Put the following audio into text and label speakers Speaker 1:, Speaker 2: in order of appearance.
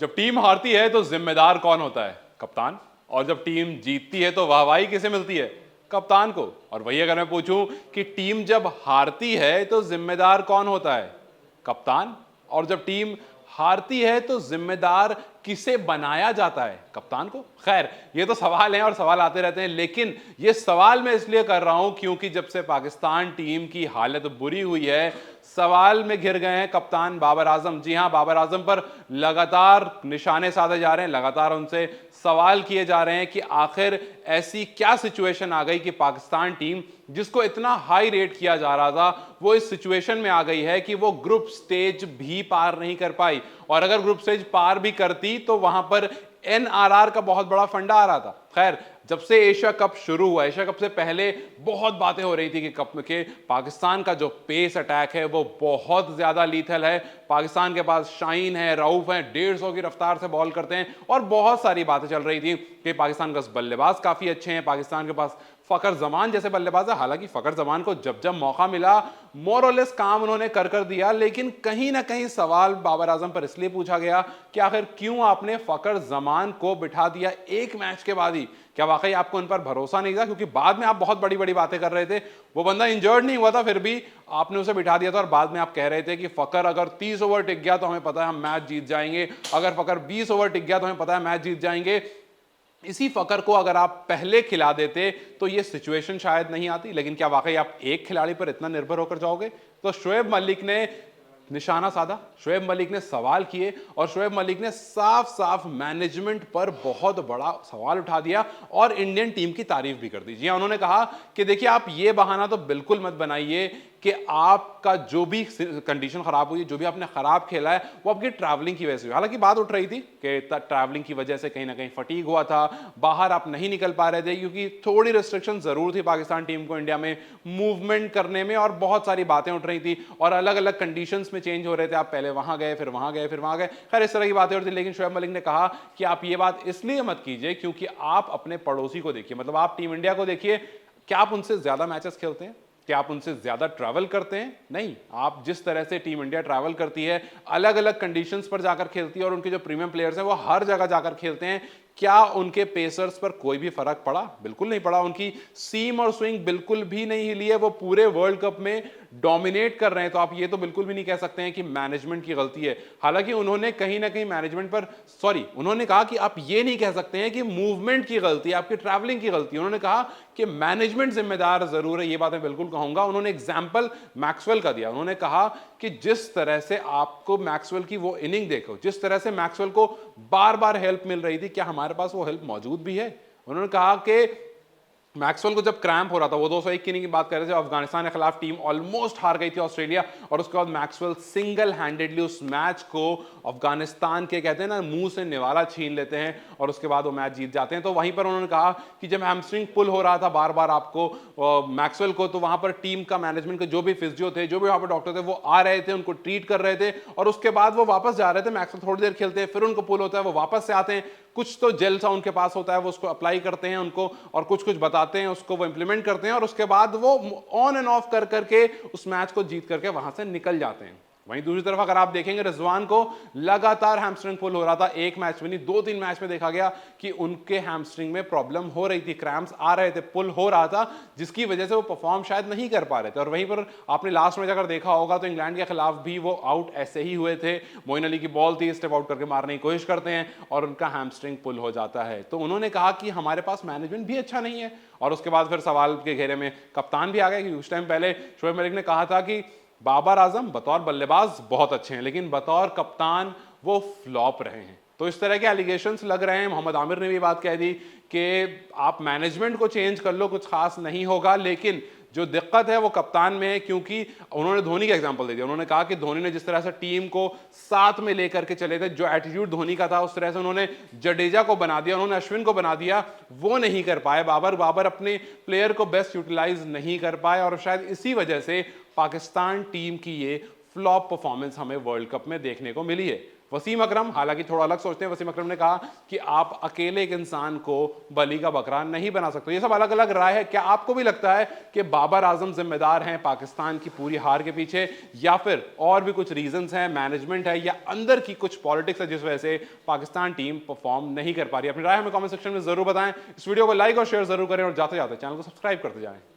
Speaker 1: जब टीम हारती है तो जिम्मेदार कौन होता है? कप्तान। और जब टीम जीतती है तो वाहवाही किसे मिलती है? कप्तान को। और वही अगर मैं पूछूं कि टीम जब हारती है तो जिम्मेदार कौन होता है? कप्तान। और जब टीम हारती है तो जिम्मेदार किसे बनाया जाता है? कप्तान को। खैर, ये तो सवाल हैं और सवाल आते रहते हैं, लेकिन ये सवाल मैं इसलिए कर रहा हूं क्योंकि जब से पाकिस्तान टीम की हालत बुरी हुई है, सवाल में घिर गए हैं कप्तान बाबर आजम। जी हां, बाबर आजम पर लगातार निशाने साधे जा रहे हैं, लगातार उनसे सवाल किए जा रहे हैं कि आखिर ऐसी क्या सिचुएशन आ गई कि पाकिस्तान टीम जिसको इतना हाई रेट किया जा रहा था वो इस सिचुएशन में आ गई है कि वो ग्रुप स्टेज भी पार नहीं कर पाई। और अगर ग्रुप स्टेज पार भी करती तो वहां पर एनआरआर का बहुत बड़ा फंडा आ रहा था। खैर, जब से एशिया कप शुरू हुआ, एशिया कप से पहले बहुत बातें हो रही थी कि कप के पाकिस्तान का जो पेस अटैक है वो बहुत ज्यादा लीथल है। पाकिस्तान के पास शाहीन है, रऊफ है, 150 की रफ्तार से बॉल करते हैं और बहुत सारी बातें चल रही थी कि पाकिस्तान के बल्लेबाज काफी अच्छे हैं, पाकिस्तान के पास फकर जमान जैसे बल्लेबाज है। हालांकि फकर जमान को जब जब मौका मिला मोर और लेस काम उन्होंने कर दिया, लेकिन कहीं ना कहीं सवाल बाबर आजम पर इसलिए पूछा गया कि आखिर क्यों आपने फकर जमान को बिठा दिया एक मैच के बाद ही? क्या वाकई आपको उन पर भरोसा नहीं था? क्योंकि बाद में आप बहुत बड़ी बड़ी बातें कर रहे थे, वो बंदा इंजर्ड नहीं हुआ था, फिर भी आपने उसे बिठा दिया था और बाद में आप कह रहे थे कि फकर अगर 30 ओवर टिक गया तो हमें पता है हम मैच जीत जाएंगे, अगर फकर 20 ओवर टिक गया तो हमें पता है मैच जीत जाएंगे। इसी फकर को अगर आप पहले खिला देते तो ये सिचुएशन शायद नहीं आती। लेकिन क्या वाकई आप एक खिलाड़ी पर इतना निर्भर होकर जाओगे? तो शोएब मलिक ने निशाना साधा, शोएब मलिक ने सवाल किए और शोएब मलिक ने साफ साफ मैनेजमेंट पर बहुत बड़ा सवाल उठा दिया और इंडियन टीम की तारीफ भी कर दी। जी, उन्होंने कहा कि देखिए, आप ये बहाना तो बिल्कुल मत बनाइए कि आपका जो भी कंडीशन खराब हुई, जो भी आपने खराब खेला है वो आपकी ट्रैवलिंग की वजह से। हालांकि बात उठ रही थी कि ट्रैवलिंग की वजह से कहीं ना कहीं फटीग हुआ था, बाहर आप नहीं निकल पा रहे थे क्योंकि थोड़ी रिस्ट्रिक्शन जरूर थी पाकिस्तान टीम को इंडिया में मूवमेंट करने में, और बहुत सारी बातें उठ रही थी और अलग अलग कंडीशंस में चेंज हो रहे थे। आप पहले वहां गए, फिर वहां गए, फिर वहां गए, खैर इस तरह की बातें उठ रही थी। लेकिन शोएब मलिक ने कहा कि आप ये बात इसलिए मत कीजिए क्योंकि आप अपने पड़ोसी को देखिए, मतलब आप टीम इंडिया को देखिए, क्या आप उनसे ज्यादा मैचेस खेलते हैं? क्या आप उनसे ज्यादा ट्रैवल करते हैं? नहीं। आप जिस तरह से टीम इंडिया ट्रैवल करती है, अलग अलग कंडीशंस पर जाकर खेलती है और उनके जो प्रीमियम प्लेयर्स हैं वो हर जगह जाकर खेलते हैं, क्या उनके पेसर्स पर कोई भी फर्क पड़ा? बिल्कुल नहीं पड़ा। उनकी सीम और स्विंग बिल्कुल भी नहीं हिली है, वो पूरे वर्ल्ड कप में डोमिनेट कर रहे हैं। तो आप ये तो बिल्कुल भी नहीं कह सकते हैं कि मैनेजमेंट की गलती है। हालांकि उन्होंने कहीं ना कहीं मैनेजमेंट पर उन्होंने कहा कि आप ये नहीं कह सकते हैं कि मूवमेंट की गलती है, आपकी ट्रैवलिंग की गलती है। उन्होंने कहा कि मैनेजमेंट जिम्मेदार जरूर है, ये बात मैं बिल्कुल कहूंगा। उन्होंने एग्जाम्पल मैक्सवेल का दिया। उन्होंने कहा कि जिस तरह से आपको मैक्सवेल की वो इनिंग देखो, जिस तरह से मैक्सवेल को बार बार हेल्प मिल रही थी, क्या हमारे पास वो हेल्प मौजूद भी है? उन्होंने कहा कि मैक्सवेल को जब क्रैम्प हो रहा था, वो 201 की इनिंग की बात कर रहे थे, अफगानिस्तान के खिलाफ टीम ऑलमोस्ट हार गई थी ऑस्ट्रेलिया, और उसके बाद मैक्सवेल सिंगल हैंडेडली उस मैच को अफगानिस्तान के, कहते हैं ना, मुंह से निवाला छीन लेते हैं और उसके बाद वो मैच जीत जाते हैं। तो वहीं पर उन्होंने कहा कि जब हैमस्ट्रिंग पुल हो रहा था बार बार आपको मैक्सवेल को, तो वहां पर टीम का मैनेजमेंट के जो भी फिजियो थे, जो भी वहां पर डॉक्टर थे, वो आ रहे थे, उनको ट्रीट कर रहे थे और उसके बाद वो वापस जा रहे थे। मैक्सवेल थोड़ी देर खेलते हैं, फिर उनको पुल होता है, वो वापस से आते हैं, कुछ तो जेल सा उनके पास होता है, वो उसको अप्लाई करते हैं उनको, और कुछ कुछ बताते हैं उसको, वो इंप्लीमेंट करते हैं और उसके बाद वो ऑन एंड ऑफ कर करके उस मैच को जीत करके वहां से निकल जाते हैं। वहीं दूसरी तरफ अगर आप देखेंगे, रिजवान को लगातार हैमस्ट्रिंग पुल हो रहा था। एक मैच में नहीं, 2-3 मैच में देखा गया कि उनके हैमस्ट्रिंग में प्रॉब्लम हो रही थी, क्रैम्प्स आ रहे थे, पुल हो रहा था, जिसकी वजह से वो परफॉर्म शायद नहीं कर पा रहे थे। और वहीं पर आपने लास्ट मैच अगर देखा होगा तो इंग्लैंड के खिलाफ भी वो आउट ऐसे ही हुए थे। मोइन अली की बॉल थी, स्टेप आउट करके मारने की कोशिश करते हैं और उनका हैमस्ट्रिंग पुल हो जाता है। तो उन्होंने कहा कि हमारे पास मैनेजमेंट भी अच्छा नहीं है। और उसके बाद फिर सवाल के घेरे में कप्तान भी आ गए कि उस टाइम पहले शोएब मलिक ने कहा था कि बाबर आजम बतौर बल्लेबाज बहुत अच्छे हैं, लेकिन बतौर कप्तान वो फ्लॉप रहे हैं। तो इस तरह के एलिगेशंस लग रहे हैं। मोहम्मद आमिर ने भी बात कह दी कि आप मैनेजमेंट को चेंज कर लो, कुछ खास नहीं होगा, लेकिन जो दिक्कत है वो कप्तान में है। क्योंकि उन्होंने धोनी का एग्जांपल दे दिया। उन्होंने कहा कि धोनी ने जिस तरह से टीम को साथ में लेकर के चले थे, जो एटीट्यूड धोनी का था, उस तरह से उन्होंने जडेजा को बना दिया, उन्होंने अश्विन को बना दिया, वो नहीं कर पाए। बाबर अपने प्लेयर को बेस्ट यूटिलाइज नहीं कर पाए और शायद इसी वजह से पाकिस्तान टीम की ये फ्लॉप परफॉर्मेंस हमें वर्ल्ड कप में देखने को मिली है। वसीम अकरम हालांकि थोड़ा अलग सोचते हैं। वसीम अकरम ने कहा कि आप अकेले एक इंसान को बलि का बकरा नहीं बना सकते। ये सब अलग अलग राय है। क्या आपको भी लगता है कि बाबर आजम जिम्मेदार हैं पाकिस्तान की पूरी हार के पीछे, या फिर और भी कुछ रीजंस हैं, मैनेजमेंट है या अंदर की कुछ पॉलिटिक्स है जिस वजह से पाकिस्तान टीम परफॉर्म नहीं कर पा रही? अपनी राय हमें कमेंट सेक्शन में जरूर बताएं। इस वीडियो को लाइक और शेयर जरूर करें और जाते जाते चैनल को सब्सक्राइब करते जाएं।